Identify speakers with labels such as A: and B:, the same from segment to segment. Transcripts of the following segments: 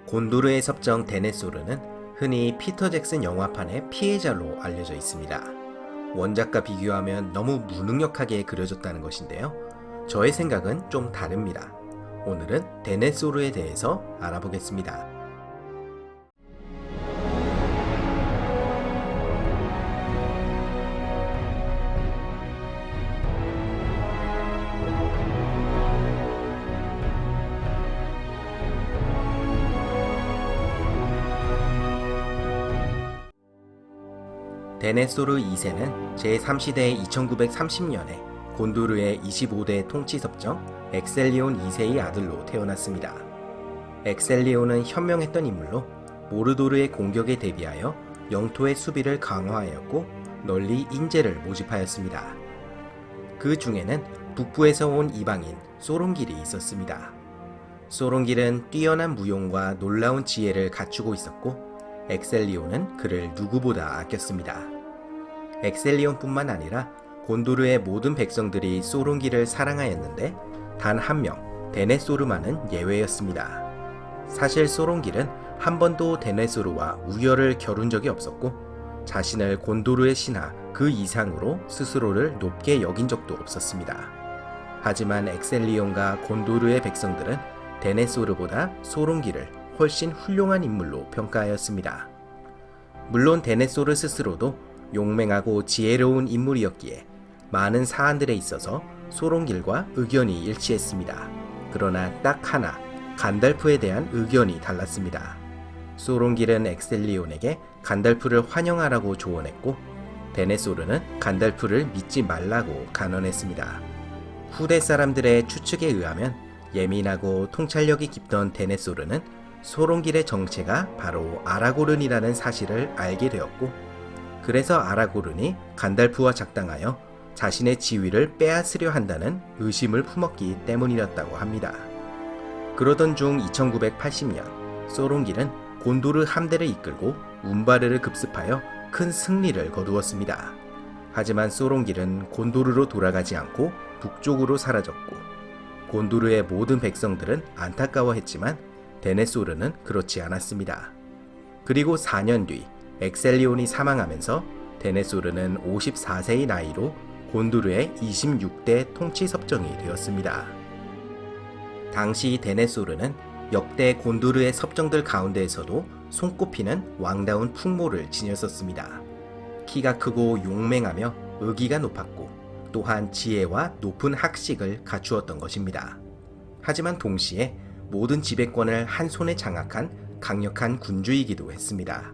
A: 곤도르의 섭정 데네소르는 흔히 피터 잭슨 영화판의 피해자로 알려져 있습니다. 원작과 비교하면 너무 무능력하게 그려졌다는 것인데요. 저의 생각은 좀 다릅니다. 오늘은 데네소르에 대해서 알아보겠습니다. 데네소르 2세는 제3시대의 2930년에 곤도르의 25대 통치섭정 엑셀리온 2세의 아들로 태어났습니다. 엑셀리온은 현명했던 인물로 모르도르의 공격에 대비하여 영토의 수비를 강화하였고 널리 인재를 모집하였습니다. 그 중에는 북부에서 온 이방인 소론길이 있었습니다. 소론길은 뛰어난 무용과 놀라운 지혜를 갖추고 있었고 엑셀리온은 그를 누구보다 아꼈습니다. 엑셀리온뿐만 아니라 곤도르의 모든 백성들이 소론길을 사랑하였는데 단 한 명, 데네소르만은 예외였습니다. 사실 소론길은 한 번도 데네소르와 우열을 겨룬 적이 없었고 자신을 곤도르의 신하 그 이상으로 스스로를 높게 여긴 적도 없었습니다. 하지만 엑셀리온과 곤도르의 백성들은 데네소르보다 소론길을 훨씬 훌륭한 인물로 평가하였습니다. 물론 데네소르 스스로도 용맹하고 지혜로운 인물이었기에 많은 사안들에 있어서 소론길과 의견이 일치했습니다. 그러나 딱 하나, 간달프에 대한 의견이 달랐습니다. 소론길은 엑셀리온에게 간달프를 환영하라고 조언했고 데네소르는 간달프를 믿지 말라고 간언했습니다. 후대 사람들의 추측에 의하면 예민하고 통찰력이 깊던 데네소르는 소론길의 정체가 바로 아라고른이라는 사실을 알게 되었고 그래서 아라고른이 간달프와 작당하여 자신의 지위를 빼앗으려 한다는 의심을 품었기 때문이었다고 합니다. 그러던 중 2980년 소론길은 곤도르 함대를 이끌고 운바르를 급습하여 큰 승리를 거두었습니다. 하지만 소론길은 곤도르로 돌아가지 않고 북쪽으로 사라졌고 곤도르의 모든 백성들은 안타까워했지만 데네소르는 그렇지 않았습니다. 그리고 4년 뒤 엑셀리온이 사망하면서 데네소르는 54세의 나이로 곤도르의 26대 통치섭정이 되었습니다. 당시 데네소르는 역대 곤도르의 섭정들 가운데에서도 손꼽히는 왕다운 풍모를 지녔었습니다. 키가 크고 용맹하며 의기가 높았고 또한 지혜와 높은 학식을 갖추었던 것입니다. 하지만 동시에 모든 지배권을 한 손에 장악한 강력한 군주이기도 했습니다.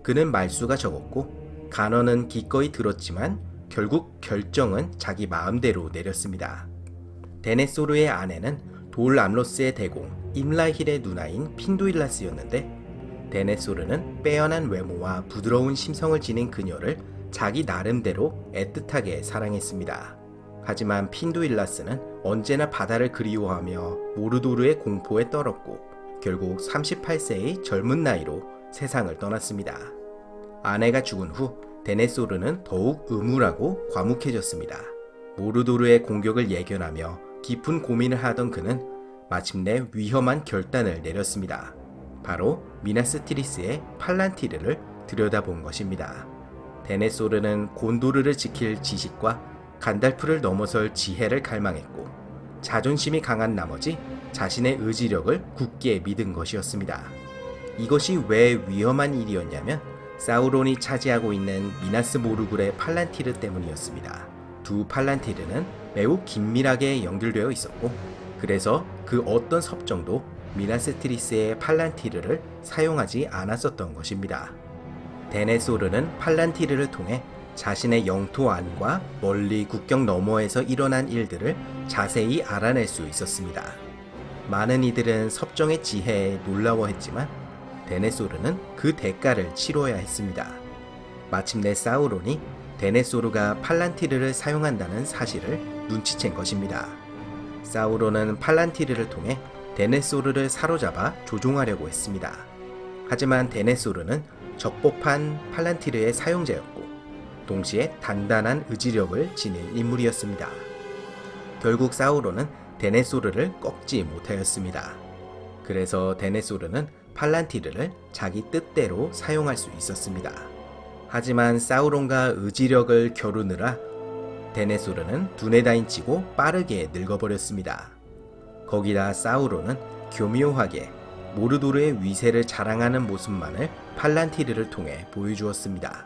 A: 그는 말수가 적었고 간언은 기꺼이 들었지만 결국 결정은 자기 마음대로 내렸습니다. 데네소르의 아내는 돌 암로스의 대공 임라힐의 누나인 핀두일라스였는데 데네소르는 빼어난 외모와 부드러운 심성을 지닌 그녀를 자기 나름대로 애틋하게 사랑했습니다. 하지만 핀두일라스는 언제나 바다를 그리워하며 모르도르의 공포에 떨었고 결국 38세의 젊은 나이로 세상을 떠났습니다. 아내가 죽은 후 데네소르는 더욱 음울하고 과묵해졌습니다. 모르도르의 공격을 예견하며 깊은 고민을 하던 그는 마침내 위험한 결단을 내렸습니다. 바로 미나스티리스의 팔란티르를 들여다본 것입니다. 데네소르는 곤도르를 지킬 지식과 간달프를 넘어설 지혜를 갈망했고 자존심이 강한 나머지 자신의 의지력을 굳게 믿은 것이었습니다. 이것이 왜 위험한 일이었냐면 사우론이 차지하고 있는 미나스 모르굴의 팔란티르 때문이었습니다. 두 팔란티르는 매우 긴밀하게 연결되어 있었고 그래서 그 어떤 섭정도 미나스티리스의 팔란티르를 사용하지 않았었던 것입니다. 데네소르는 팔란티르를 통해 자신의 영토 안과 멀리 국경 너머에서 일어난 일들을 자세히 알아낼 수 있었습니다. 많은 이들은 섭정의 지혜에 놀라워했지만 데네소르는 그 대가를 치러야 했습니다. 마침내 사우론이 데네소르가 팔란티르를 사용한다는 사실을 눈치챈 것입니다. 사우론은 팔란티르를 통해 데네소르를 사로잡아 조종하려고 했습니다. 하지만 데네소르는 적법한 팔란티르의 사용자였고 동시에 단단한 의지력을 지닌 인물이었습니다. 결국 사우론은 데네소르를 꺾지 못하였습니다. 그래서 데네소르는 팔란티르를 자기 뜻대로 사용할 수 있었습니다. 하지만 사우론과 의지력을 겨루느라 데네소르는 두네다인치고 빠르게 늙어버렸습니다. 거기다 사우론은 교묘하게 모르도르의 위세를 자랑하는 모습만을 팔란티르를 통해 보여주었습니다.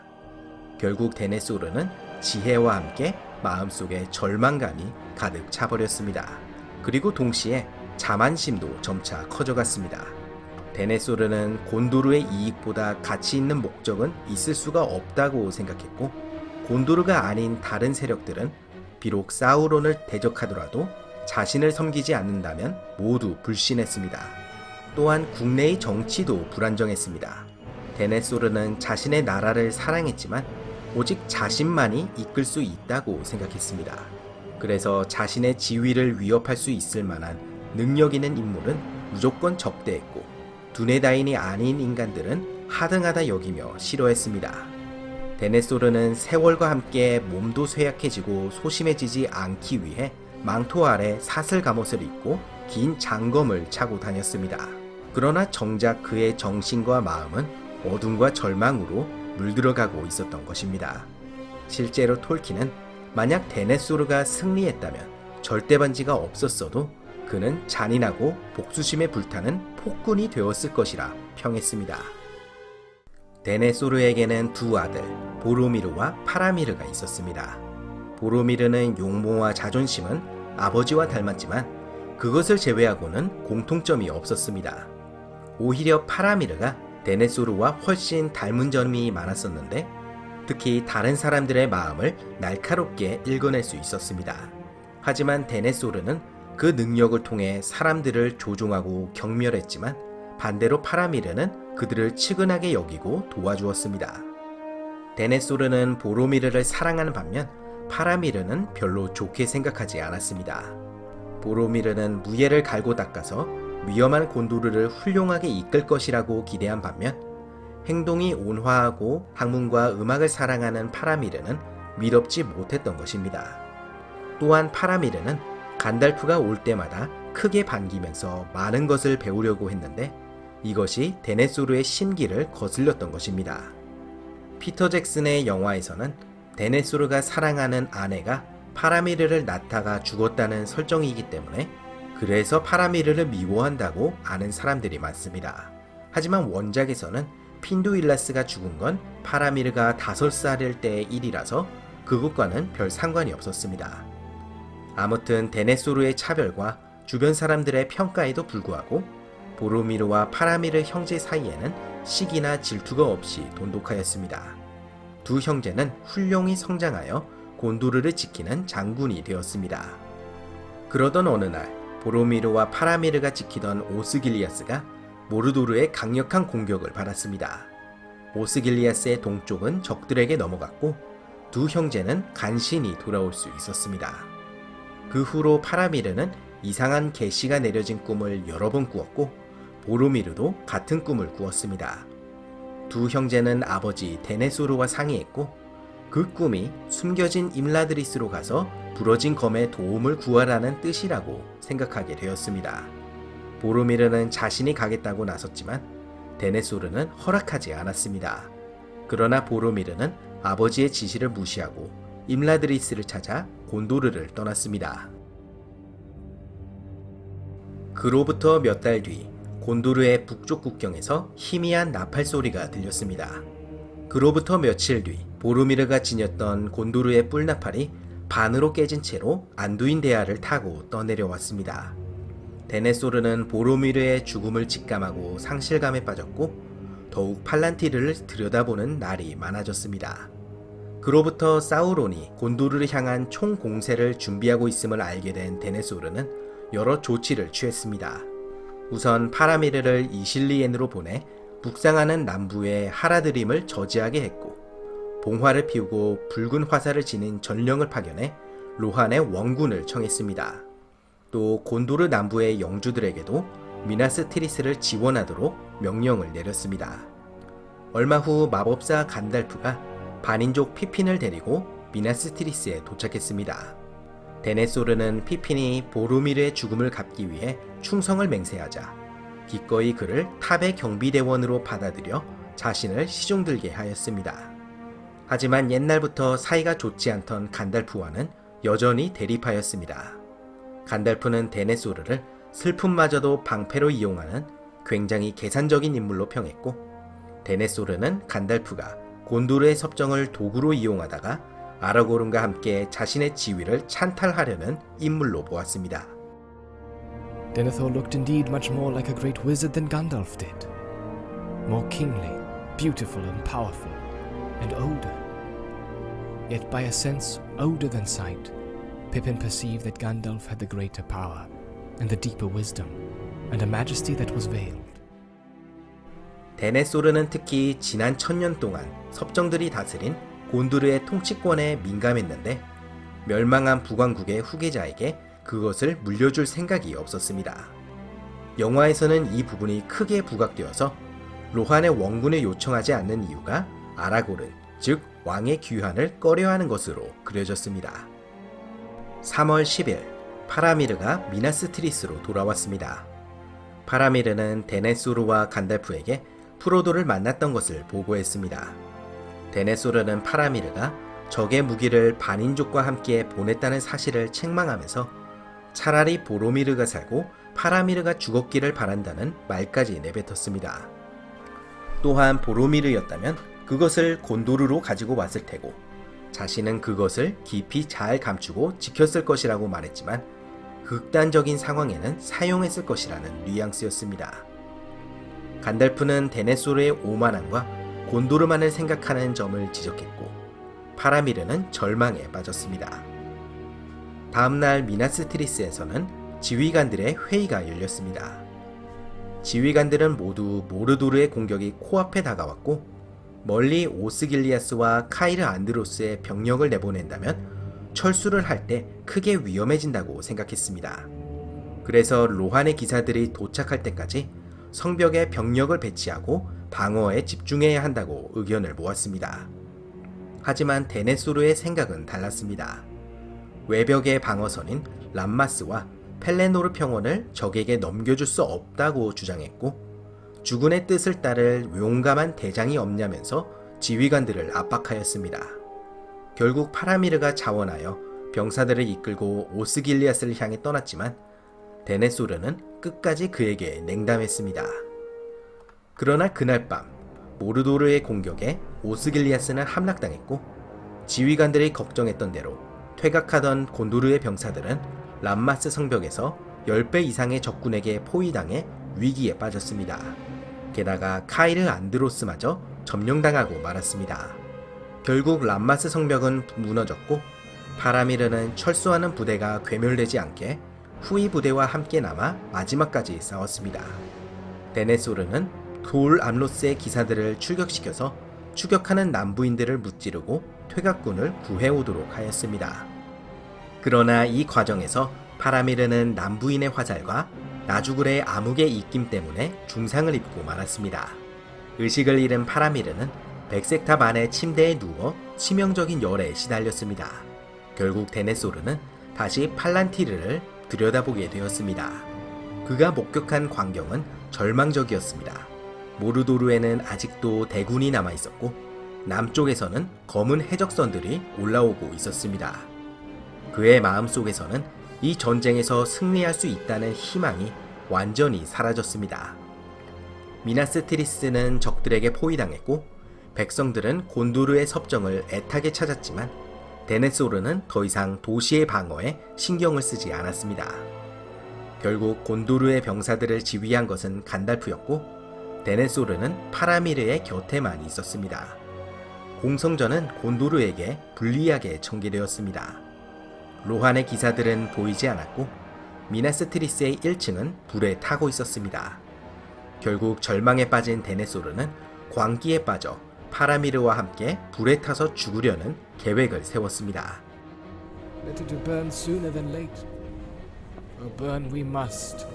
A: 결국 데네소르는 지혜와 함께 마음속에 절망감이 가득 차버렸습니다. 그리고 동시에 자만심도 점차 커져갔습니다. 데네소르는 곤도르의 이익보다 가치 있는 목적은 있을 수가 없다고 생각했고, 곤도르가 아닌 다른 세력들은 비록 사우론을 대적하더라도 자신을 섬기지 않는다면 모두 불신했습니다. 또한 국내의 정치도 불안정했습니다. 데네소르는 자신의 나라를 사랑했지만 오직 자신만이 이끌 수 있다고 생각했습니다. 그래서 자신의 지위를 위협할 수 있을 만한 능력 있는 인물은 무조건 적대했고, 두네다인이 아닌 인간들은 하등하다 여기며 싫어했습니다. 데네소르는 세월과 함께 몸도 쇠약해지고 소심해지지 않기 위해 망토 아래 사슬 갑옷을 입고 긴 장검을 차고 다녔습니다. 그러나 정작 그의 정신과 마음은 어둠과 절망으로 물들어가고 있었던 것입니다. 실제로 톨킨은 만약 데네소르가 승리했다면 절대 반지가 없었어도 그는 잔인하고 복수심에 불타는 폭군이 되었을 것이라 평했습니다. 데네소르에게는 두 아들 보로미르와 파라미르가 있었습니다. 보로미르는 용모와 자존심은 아버지와 닮았지만 그것을 제외하고는 공통점이 없었습니다. 오히려 파라미르가 데네소르와 훨씬 닮은 점이 많았었는데, 특히 다른 사람들의 마음을 날카롭게 읽어낼 수 있었습니다. 하지만 데네소르는 그 능력을 통해 사람들을 조종하고 경멸했지만, 반대로 파라미르는 그들을 측은하게 여기고 도와주었습니다. 데네소르는 보로미르를 사랑하는 반면 파라미르는 별로 좋게 생각하지 않았습니다. 보로미르는 무예를 갈고 닦아서 위험한 곤도르를 훌륭하게 이끌 것이라고 기대한 반면, 행동이 온화하고 학문과 음악을 사랑하는 파라미르는 미덥지 못했던 것입니다. 또한 파라미르는 간달프가 올 때마다 크게 반기면서 많은 것을 배우려고 했는데, 이것이 데네소르의 심기를 거슬렸던 것입니다. 피터 잭슨의 영화에서는 데네소르가 사랑하는 아내가 파라미르를 낳다가 죽었다는 설정이기 때문에 그래서 파라미르를 미워한다고 아는 사람들이 많습니다. 하지만 원작에서는 핀두일라스가 죽은 건 파라미르가 5살일 때의 일이라서 그것과는 별 상관이 없었습니다. 아무튼 데네소르의 차별과 주변 사람들의 평가에도 불구하고 보로미르와 파라미르 형제 사이에는 시기나 질투가 없이 돈독하였습니다. 두 형제는 훌륭히 성장하여 곤도르를 지키는 장군이 되었습니다. 그러던 어느 날 보로미르와 파라미르가 지키던 오스길리아스가 모르도르의 강력한 공격을 받았습니다. 오스길리아스의 동쪽은 적들에게 넘어갔고 두 형제는 간신히 돌아올 수 있었습니다. 그 후로 파라미르는 이상한 계시가 내려진 꿈을 여러 번 꾸었고 보로미르도 같은 꿈을 꾸었습니다. 두 형제는 아버지 데네소르와 상의했고 그 꿈이 숨겨진 임라드리스로 가서 부러진 검의 도움을 구하라는 뜻이라고 생각하게 되었습니다. 보로미르는 자신이 가겠다고 나섰지만 데네소르는 허락하지 않았습니다. 그러나 보로미르는 아버지의 지시를 무시하고 임라드리스를 찾아 곤도르를 떠났습니다. 그로부터 몇 달 뒤 곤도르의 북쪽 국경에서 희미한 나팔 소리가 들렸습니다. 그로부터 며칠 뒤 보로미르가 지녔던 곤도르의 뿔나팔이 반으로 깨진 채로 안두인 대하를 타고 떠내려왔습니다. 데네소르는 보로미르의 죽음을 직감하고 상실감에 빠졌고 더욱 팔란티르를 들여다보는 날이 많아졌습니다. 그로부터 사우론이 곤도르를 향한 총공세를 준비하고 있음을 알게 된 데네소르는 여러 조치를 취했습니다. 우선 파라미르를 이실리엔으로 보내 북상하는 남부의 하라드림을 저지하게 했고, 봉화를 피우고 붉은 화살을 지닌 전령을 파견해 로한의 원군을 청했습니다. 또 곤도르 남부의 영주들에게도 미나스 티리스를 지원하도록 명령을 내렸습니다. 얼마 후 마법사 간달프가 반인족 피핀을 데리고 미나스 티리스에 도착했습니다. 데네소르는 피핀이 보로미르의 죽음을 갚기 위해 충성을 맹세하자 기꺼이 그를 탑의 경비대원으로 받아들여 자신을 시종들게 하였습니다. 하지만 옛날부터 사이가 좋지 않던 간달프와는 여전히 대립하였습니다. 간달프는 데네소르를 슬픔마저도 방패로 이용하는 굉장히 계산적인 인물로 평했고, 데네소르는 간달프가 곤도르의 섭정을 도구로 이용하다가 아라고른과 함께 자신의 지위를 찬탈하려는 인물로 보았습니다.
B: Denethor looked indeed much more like a great wizard than Gandalf did. More kingly, beautiful and powerful, and older. Yet by a sense older than sight, Pippin perceived that Gandalf had the greater power, and the deeper wisdom, and a majesty that was veiled.
A: 데네소르는 특히 지난 1000년 동안 섭정들이 다스린 곤도르의 통치권에 민감했는데 멸망한 북왕국의 후계자에게 그것을 물려줄 생각이 없었습니다. 영화에서는 이 부분이 크게 부각되어서 로한의 원군을 요청하지 않는 이유가 아라고른, 즉 왕의 귀환을 꺼려하는 것으로 그려졌습니다. 3월 10일, 파라미르가 미나스트리스로 돌아왔습니다. 파라미르는 데네소르와 간달프에게 프로도를 만났던 것을 보고했습니다. 데네소르는 파라미르가 적의 무기를 반인족과 함께 보냈다는 사실을 책망하면서 차라리 보로미르가 살고 파라미르가 죽었기를 바란다는 말까지 내뱉었습니다. 또한 보로미르였다면 그것을 곤도르로 가지고 왔을 테고 자신은 그것을 깊이 잘 감추고 지켰을 것이라고 말했지만 극단적인 상황에는 사용했을 것이라는 뉘앙스였습니다. 간달프는 데네소르의 오만함과 곤도르만을 생각하는 점을 지적했고 파라미르는 절망에 빠졌습니다. 다음날 미나스트리스에서는 지휘관들의 회의가 열렸습니다. 지휘관들은 모두 모르도르의 공격이 코앞에 다가왔고 멀리 오스길리아스와 카이르 안드로스의 병력을 내보낸다면 철수를 할 때 크게 위험해진다고 생각했습니다. 그래서 로한의 기사들이 도착할 때까지 성벽에 병력을 배치하고 방어에 집중해야 한다고 의견을 모았습니다. 하지만 데네소르의 생각은 달랐습니다. 외벽의 방어선인 람마스와 펠레노르 평원을 적에게 넘겨줄 수 없다고 주장했고 주군의 뜻을 따를 용감한 대장이 없냐면서 지휘관들을 압박하였습니다. 결국 파라미르가 자원하여 병사들을 이끌고 오스길리아스를 향해 떠났지만 데네소르는 끝까지 그에게 냉담했습니다. 그러나 그날 밤 모르도르의 공격에 오스길리아스는 함락당했고 지휘관들이 걱정했던 대로 퇴각하던 곤도르의 병사들은 람마스 성벽에서 10배 이상의 적군에게 포위당해 위기에 빠졌습니다. 게다가 카이르 안드로스마저 점령당하고 말았습니다. 결국 람마스 성벽은 무너졌고 파라미르는 철수하는 부대가 괴멸되지 않게 후위 부대와 함께 남아 마지막까지 싸웠습니다. 데네소르는 돌 암로스의 기사들을 출격시켜서 추격하는 남부인들을 무찌르고 퇴각군을 구해오도록 하였습니다. 그러나 이 과정에서 파라미르는 남부인의 화살과 나주굴의 암흑의 입김 때문에 중상을 입고 말았습니다. 의식을 잃은 파라미르는 백색탑 안의 침대에 누워 치명적인 열에 시달렸습니다. 결국 데네소르는 다시 팔란티르를 들여다보게 되었습니다. 그가 목격한 광경은 절망적이었습니다. 모르도르에는 아직도 대군이 남아있었고 남쪽에서는 검은 해적선들이 올라오고 있었습니다. 그의 마음속에서는 이 전쟁에서 승리할 수 있다는 희망이 완전히 사라졌습니다. 미나스트리스는 적들에게 포위당했고 백성들은 곤도르의 섭정을 애타게 찾았지만 데네소르는 더 이상 도시의 방어에 신경을 쓰지 않았습니다. 결국 곤도르의 병사들을 지휘한 것은 간달프였고 데네소르는 파라미르의 곁에만 있었습니다. 공성전은 곤도르에게 불리하게 전개되었습니다. 로한의 기사들은 보이지 않았고 미나스트리스의 1층은 불에 타고 있었습니다. 결국 절망에 빠진 데네소르는 광기에 빠져 파라미르와 함께 불에 타서 죽으려는 계획을 세웠습니다.
B: Better to burn sooner than late. For burn we must.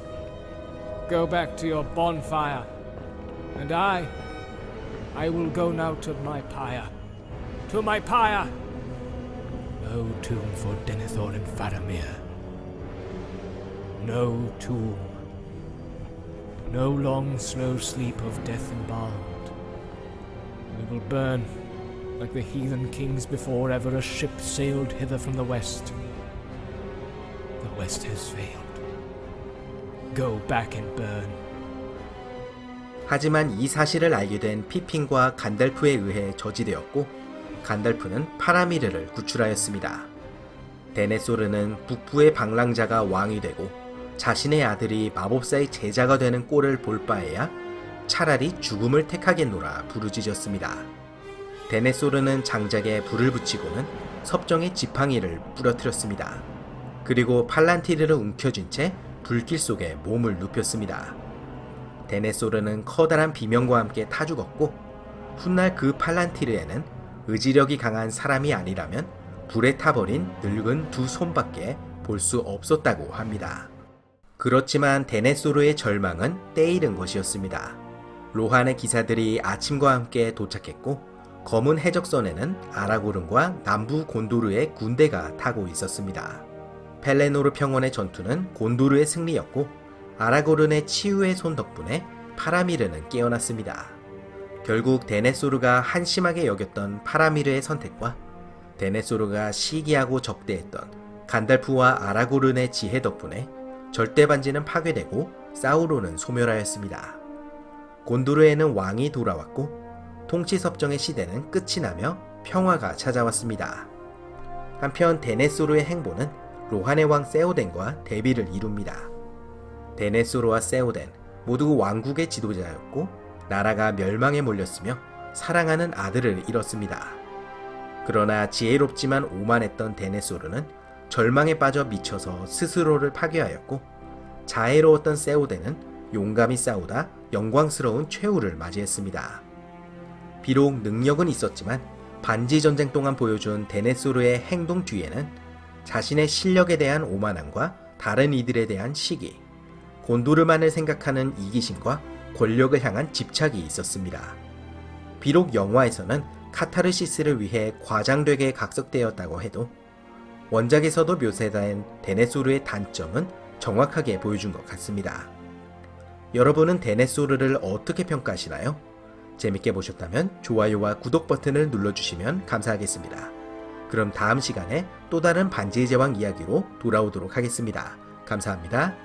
B: Go back to your bonfire. And I will go now to my pyre. To my pyre! No tomb for Denethor and Faramir. No tomb. no long slow sleep of death embalmed. We will burn like the heathen kings before ever a ship sailed hither from the west. The west has failed. Go back and burn.
A: 하지만 이 사실을 알게 된 피핀과 간달프에 의해 저지되었고 간달프는 파라미르를 구출하였습니다. 데네소르는 북부의 방랑자가 왕이 되고 자신의 아들이 마법사의 제자가 되는 꼴을 볼 바에야 차라리 죽음을 택하겠노라 부르짖었습니다. 데네소르는 장작에 불을 붙이고는 섭정의 지팡이를 부러뜨렸습니다. 그리고 팔란티르를 움켜쥔 채 불길 속에 몸을 눕혔습니다. 데네소르는 커다란 비명과 함께 타 죽었고 훗날 그 팔란티르에는 의지력이 강한 사람이 아니라면 불에 타버린 늙은 두 손밖에 볼 수 없었다고 합니다. 그렇지만 데네소르의 절망은 때이른 것이었습니다. 로한의 기사들이 아침과 함께 도착했고 검은 해적선에는 아라고른과 남부 곤도르의 군대가 타고 있었습니다. 펠레노르 평원의 전투는 곤도르의 승리였고 아라고른의 치유의 손 덕분에 파라미르는 깨어났습니다. 결국 데네소르가 한심하게 여겼던 파라미르의 선택과 데네소르가 시기하고 적대했던 간달프와 아라고른의 지혜 덕분에 절대반지는 파괴되고 사우론은 소멸하였습니다. 곤도르에는 왕이 돌아왔고 통치섭정의 시대는 끝이 나며 평화가 찾아왔습니다. 한편 데네소르의 행보는 로한의 왕 세오덴과 대비를 이룹니다. 데네소르와 세오덴 모두 왕국의 지도자였고 나라가 멸망에 몰렸으며 사랑하는 아들을 잃었습니다. 그러나 지혜롭지만 오만했던 데네소르는 절망에 빠져 미쳐서 스스로를 파괴하였고 자애로웠던 세오덴은 용감히 싸우다 영광스러운 최후를 맞이했습니다. 비록 능력은 있었지만 반지 전쟁 동안 보여준 데네소르의 행동 뒤에는 자신의 실력에 대한 오만함과 다른 이들에 대한 시기, 곤도르만을 생각하는 이기심과 권력을 향한 집착이 있었습니다. 비록 영화에서는 카타르시스를 위해 과장되게 각색되었다고 해도 원작에서도 묘사된 데네소르의 단점은 정확하게 보여준 것 같습니다. 여러분은 데네소르를 어떻게 평가하시나요? 재밌게 보셨다면 좋아요와 구독 버튼을 눌러주시면 감사하겠습니다. 그럼 다음 시간에 또 다른 반지의 제왕 이야기로 돌아오도록 하겠습니다. 감사합니다.